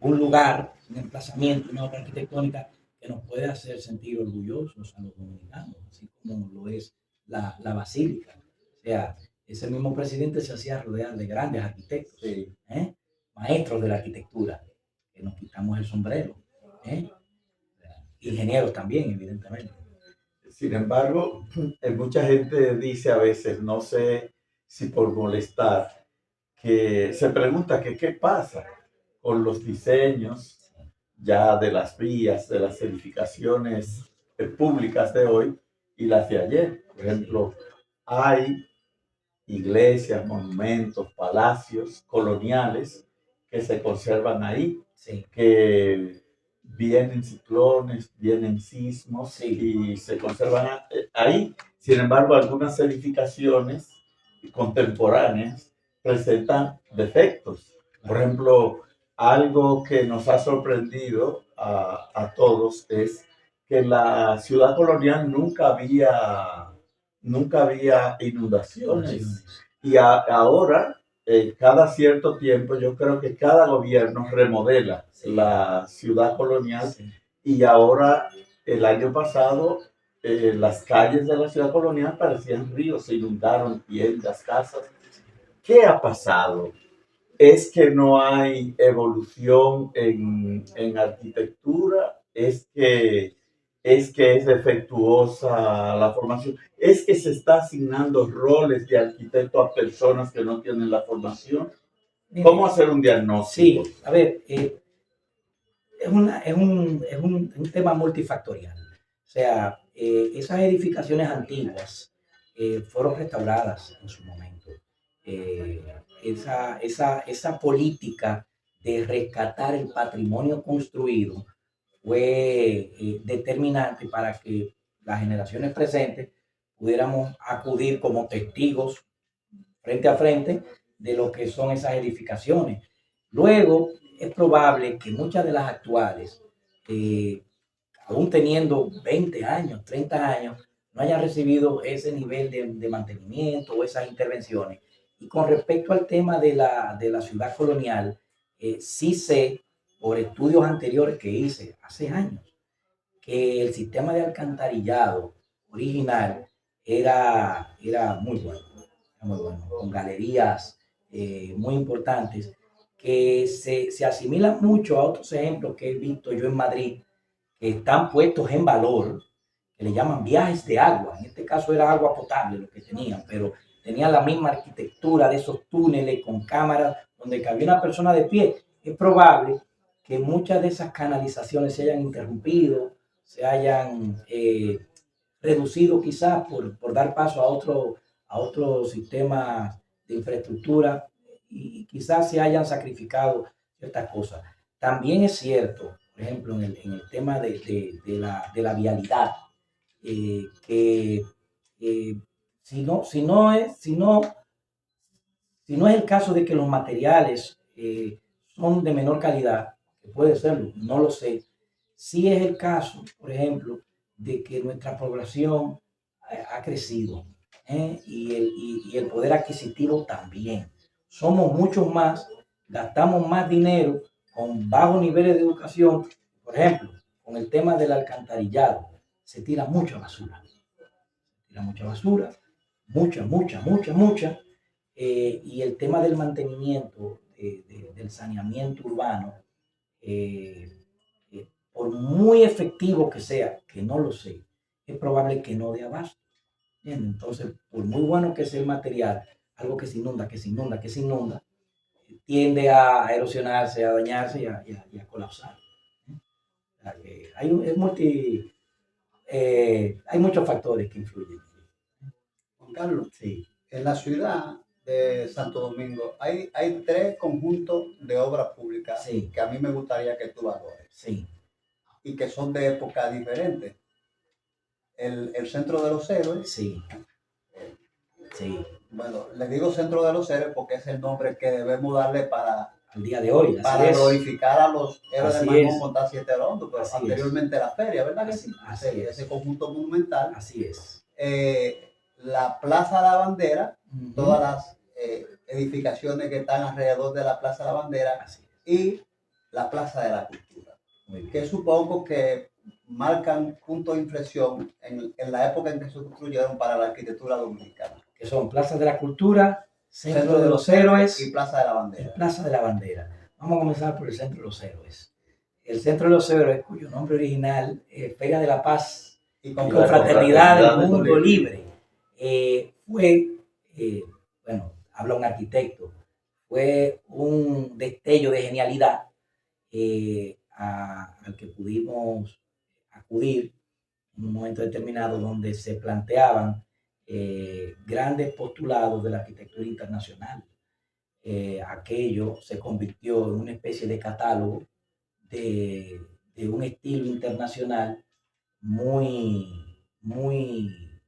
lugar, un emplazamiento, una obra arquitectónica que nos puede hacer sentir orgullosos a los dominicanos, así como lo es la Basílica. O sea, ese mismo presidente se hacía rodear de grandes arquitectos, maestros de la arquitectura, que nos quitamos el sombrero. Ingenieros también, evidentemente. Sin embargo, mucha gente dice a veces, no sé si por molestar, que se pregunta que qué pasa con los diseños ya de las vías, de las edificaciones públicas de hoy y las de ayer. Por ejemplo, hay iglesias, monumentos, palacios coloniales que se conservan ahí, que vienen ciclones, vienen sismos y se conservan ahí. Sin embargo, algunas edificaciones contemporáneas presentan defectos. Por ejemplo, algo que nos ha sorprendido a todos es que en la ciudad colonial nunca había inundaciones. Y ahora, cada cierto tiempo, yo creo que cada gobierno remodela la ciudad colonial. Y ahora, el año pasado, las calles de la ciudad colonial parecían ríos, se inundaron tiendas, casas. ¿Qué ha pasado? ¿Es que no hay evolución en arquitectura? ¿Es que es defectuosa la formación? ¿Es que se está asignando roles de arquitecto a personas que no tienen la formación? ¿Cómo hacer un diagnóstico? Sí, a ver, es un tema multifactorial. O sea, esas edificaciones antiguas fueron restauradas en su momento. Esa política de rescatar el patrimonio construido fue determinante para que las generaciones presentes pudiéramos acudir como testigos frente a frente de lo que son esas edificaciones. Luego, es probable que muchas de las actuales, aún teniendo 20 años, 30 años, no hayan recibido ese nivel de mantenimiento o esas intervenciones. Y con respecto al tema de la ciudad colonial, sí sé por estudios anteriores que hice hace años que el sistema de alcantarillado original era muy bueno, con galerías muy importantes que se asimilan mucho a otros ejemplos que he visto yo en Madrid, que están puestos en valor, que le llaman viajes de agua. En este caso era agua potable lo que tenían, pero tenían la misma arquitectura de esos túneles con cámaras donde cabía una persona de pie. Es probable que muchas de esas canalizaciones se hayan interrumpido, se hayan reducido quizás por dar paso a otro sistema de infraestructura y quizás se hayan sacrificado ciertas cosas. También es cierto, por ejemplo, en el tema de la vialidad, que si no es el caso de que los materiales son de menor calidad, que puede serlo, no lo sé, sí es el caso, por ejemplo, de que nuestra población ha crecido y el poder adquisitivo también. Somos muchos más, gastamos más dinero con bajos niveles de educación. Por ejemplo, con el tema del alcantarillado, se tira mucha basura. Se tira mucha basura, mucha. Y el tema del mantenimiento, del saneamiento urbano, eh, por muy efectivo que sea, que no lo sé, es probable que no dé abasto. ¿Entiendes? Entonces, por muy bueno que sea el material, algo que se inunda, tiende a erosionarse, a dañarse y a colapsar. O sea, que hay muchos factores que influyen. Juan Carlos, Sí, en la ciudad de Santo Domingo hay tres conjuntos de obras públicas sí, que a mí me gustaría que tú valores sí, y que son de épocas diferentes. El Centro de los Héroes, sí, sí. bueno, le digo Centro de los Héroes porque es el nombre que debemos darle Al día de hoy, así para es. glorificar a los héroes Así del Mangón es. con Siete Rondo, pero Así es. anteriormente la feria, ¿verdad que Así, sí? así es. Ese conjunto monumental. Así es. La Plaza de la Bandera, Ujú. todas las edificaciones que están alrededor de la Plaza de la Bandera Así es. y la Plaza de la Cultura, Muy bien. que supongo que marcan punto de inflexión en la época en que se construyeron para la arquitectura dominicana. Que son Plaza de la Cultura, Centro de los Héroes y Plaza de la y Bandera. Plaza de la Bandera. Vamos a comenzar por el Centro de los Héroes. El Centro de los Héroes, cuyo nombre original es Feria de la Paz Y y con Confraternidad del Mundo Libre. Libre, fue, bueno, habla un arquitecto, fue un destello de genialidad al que pudimos acudir en un momento determinado donde se planteaban grandes postulados de la arquitectura internacional. Aquello se convirtió en una especie de catálogo de un estilo internacional muy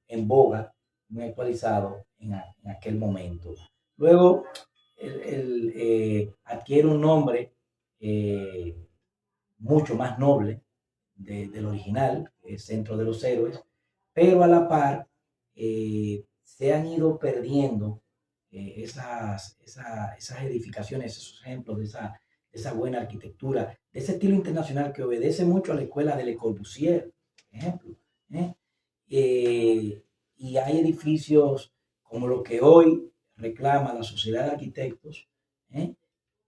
en boga, muy actualizado en aquel momento. Luego, adquiere un nombre mucho más noble del original, el Centro de los Héroes, pero a la par se han ido perdiendo esas edificaciones, esos ejemplos de esa buena arquitectura, de ese estilo internacional que obedece mucho a la escuela de Le Corbusier, por ejemplo. ¿eh? Y hay edificios como lo que hoy reclama la Sociedad de Arquitectos,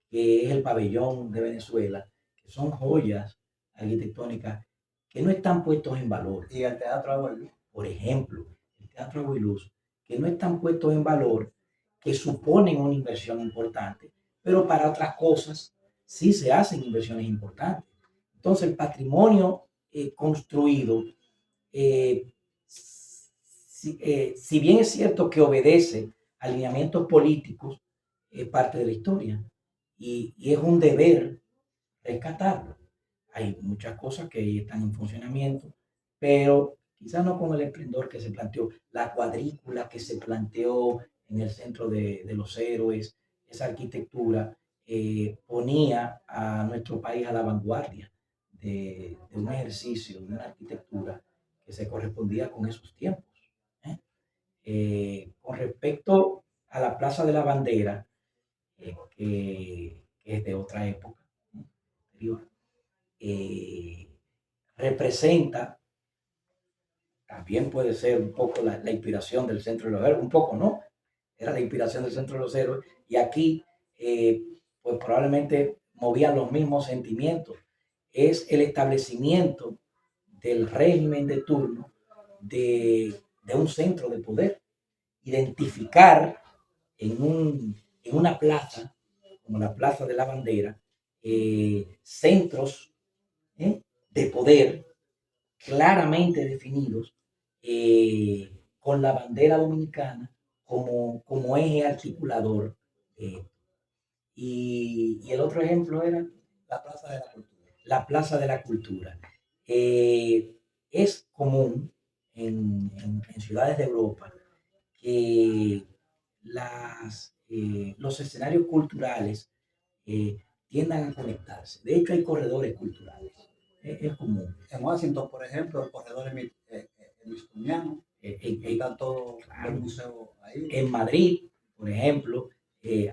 que es el Pabellón de Venezuela, que son joyas arquitectónicas que no están puestos en valor. Y el Teatro Abuelo. Por ejemplo, el Teatro Aguiluz, que no están puestos en valor, que suponen una inversión importante, pero para otras cosas sí se hacen inversiones importantes. Entonces, el patrimonio construido si bien es cierto que obedece a alineamientos políticos, es parte de la historia y es un deber rescatarlo. Hay muchas cosas que están en funcionamiento, pero quizás no con el esplendor que se planteó. La cuadrícula que se planteó en el centro de los héroes, esa arquitectura ponía a nuestro país a la vanguardia de un ejercicio, de una arquitectura que se correspondía con esos tiempos. ¿eh? Con respecto a la Plaza de la Bandera, que es de otra época, ¿no? Anterior, eh, representa, también puede ser un poco la inspiración del Centro de los Héroes, un poco no, era la inspiración del Centro de los Héroes, y aquí pues probablemente movían los mismos sentimientos. Es el establecimiento del régimen de turno de un centro de poder, identificar en una plaza, como la Plaza de la Bandera, centros de poder claramente definidos, con la bandera dominicana como eje articulador. Y el otro ejemplo era La Plaza de la Cultura. la Plaza de la Cultura. Es común en ciudades de Europa que los escenarios culturales tiendan a conectarse. De hecho, hay corredores culturales. Es común. En Washington, por ejemplo, el corredor Smithsoniano, están todos los museos ahí. En Madrid, por ejemplo,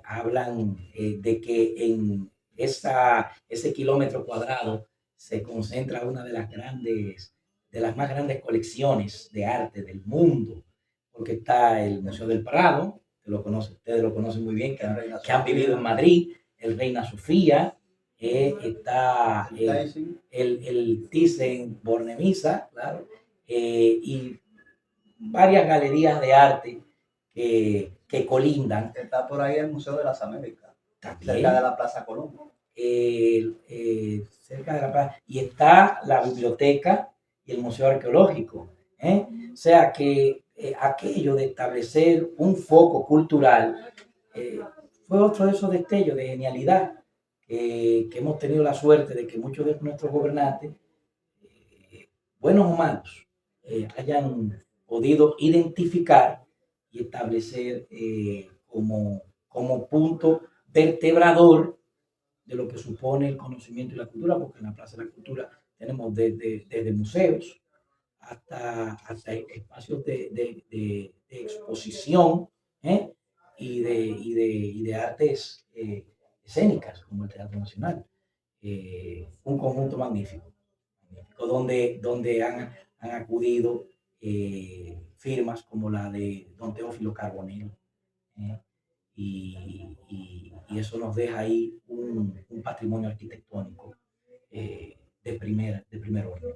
hablan de que en ese kilómetro cuadrado se concentra una de las más grandes colecciones de arte del mundo, porque está el Museo del Prado, ustedes lo conocen muy bien, que han vivido en Madrid, el Reina Sofía, está el Thyssen-Bornemisza, claro, y varias galerías de arte que colindan. Está por ahí el Museo de las Américas, También, cerca de la Plaza Colombo. Cerca de la plaza. Y está la biblioteca y el Museo Arqueológico. O sea que aquello de establecer un foco cultural fue otro de esos destellos de genialidad que hemos tenido la suerte de que muchos de nuestros gobernantes, buenos o malos, hayan podido identificar y establecer como punto vertebrador de lo que supone el conocimiento y la cultura, porque en la Plaza de la Cultura tenemos desde museos hasta espacios de exposición y de artes escénicas, como el Teatro Nacional. Un conjunto magnífico, donde han acudido firmas como la de don Teófilo Carbonell, y eso nos deja ahí un patrimonio arquitectónico de primer orden.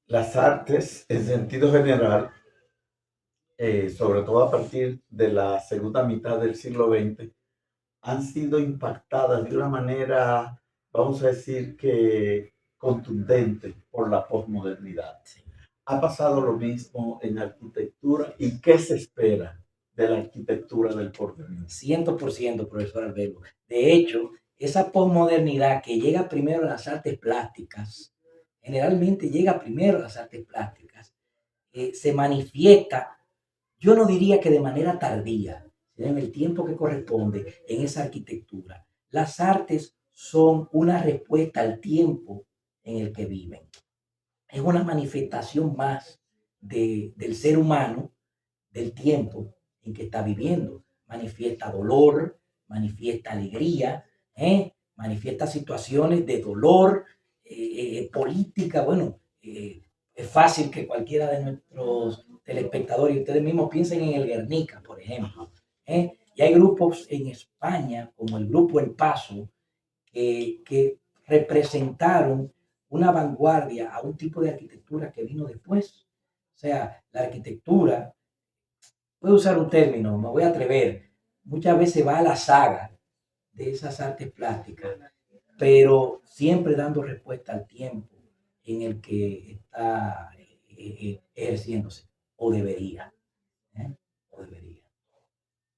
Las artes, en sentido general, sobre todo a partir de la segunda mitad del siglo XX, han sido impactadas de una manera, vamos a decir que contundente por la posmodernidad. Ha pasado lo mismo en arquitectura. ¿Y qué se espera de la arquitectura del porvenir? 100%, profesor Albelo. De hecho, esa posmodernidad que llega primero a las artes plásticas, generalmente llega primero a las artes plásticas, se manifiesta, yo no diría que de manera tardía, sino en el tiempo que corresponde en esa arquitectura. Las artes son una respuesta al tiempo en el que viven. Es una manifestación más del ser humano, del tiempo en que está viviendo. Manifiesta dolor, manifiesta alegría, manifiesta situaciones de dolor, política. Bueno, es fácil que cualquiera de nuestros telespectadores y ustedes mismos piensen en el Guernica, por ejemplo. Y hay grupos en España, como el grupo El Paso, que representaron una vanguardia a un tipo de arquitectura que vino después. O sea, la arquitectura, voy a usar un término, me voy a atrever, muchas veces va a la saga de esas artes plásticas, pero siempre dando respuesta al tiempo en el que ejerciéndose, o debería. O debería.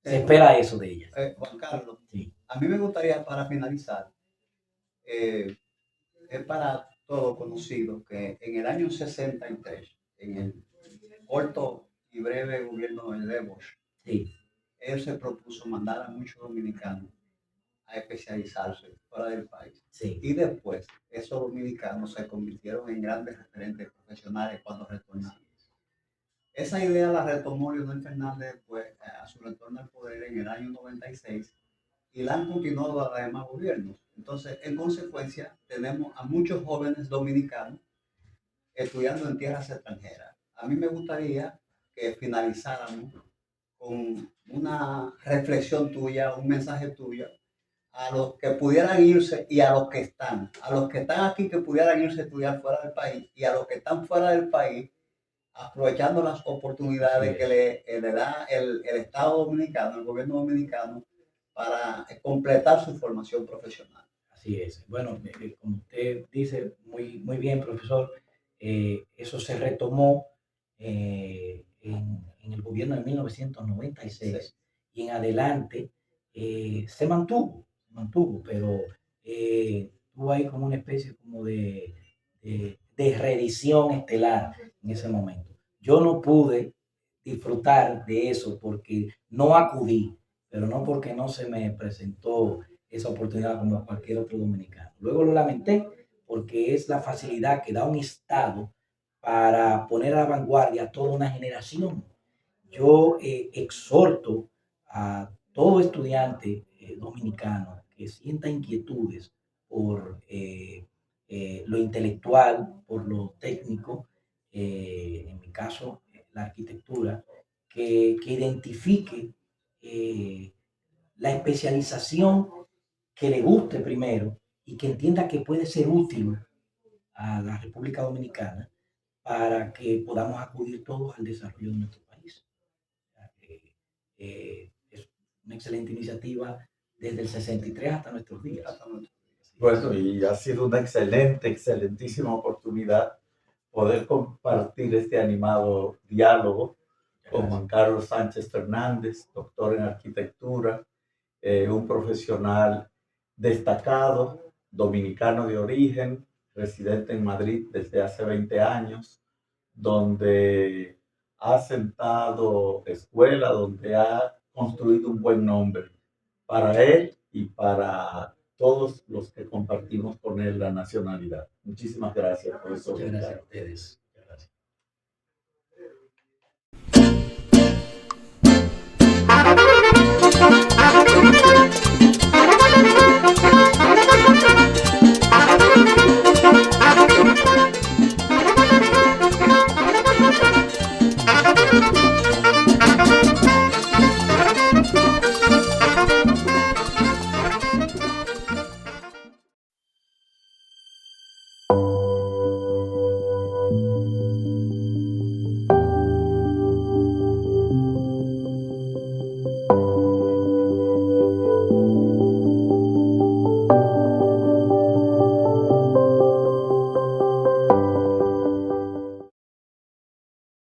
Se espera eso de ella. Juan Carlos, Sí. a mí me gustaría, para finalizar, es para todo conocido que en el año 63, en el corto y breve gobierno de Bosch, Sí. él se propuso mandar a muchos dominicanos a especializarse fuera del país. Sí. Y después, esos dominicanos se convirtieron en grandes referentes profesionales cuando retornaron. Esa idea la retomó Leonel Fernández después, a su retorno al poder en el año 96, y la han continuado a los demás gobiernos. Entonces, en consecuencia, tenemos a muchos jóvenes dominicanos estudiando en tierras extranjeras. A mí me gustaría que finalizáramos con una reflexión tuya, un mensaje tuyo, a los que pudieran irse y a los que están aquí que pudieran irse a estudiar fuera del país, y a los que están fuera del país, aprovechando las oportunidades que le da el Estado dominicano, el gobierno dominicano, para completar su formación profesional. Así es. Bueno, como usted dice muy bien, profesor, eso se retomó en el gobierno de 1996 y en adelante se mantuvo, pero tuvo ahí como una especie como de reedición estelar en ese momento. Yo no pude disfrutar de eso porque no acudí, pero no porque no se me presentó esa oportunidad como a cualquier otro dominicano. Luego lo lamenté porque es la facilidad que da un Estado para poner a la vanguardia a toda una generación. Yo exhorto a todo estudiante dominicano que sienta inquietudes por lo intelectual, por lo técnico, en mi caso, la arquitectura, que identifique la especialización que le guste primero y que entienda que puede ser útil a la República Dominicana para que podamos acudir todos al desarrollo de nuestro país. Es una excelente iniciativa desde el 63 hasta nuestros días. Bueno, y ha sido una excelentísima oportunidad poder compartir este animado diálogo con Juan Carlos Sánchez Fernández, doctor en arquitectura, un profesional destacado, dominicano de origen, residente en Madrid desde hace 20 años, donde ha sentado escuela, donde ha construido un buen nombre para él y para todos los que compartimos con él la nacionalidad. Muchísimas gracias por eso. Muchas gracias a ustedes. Muchas gracias.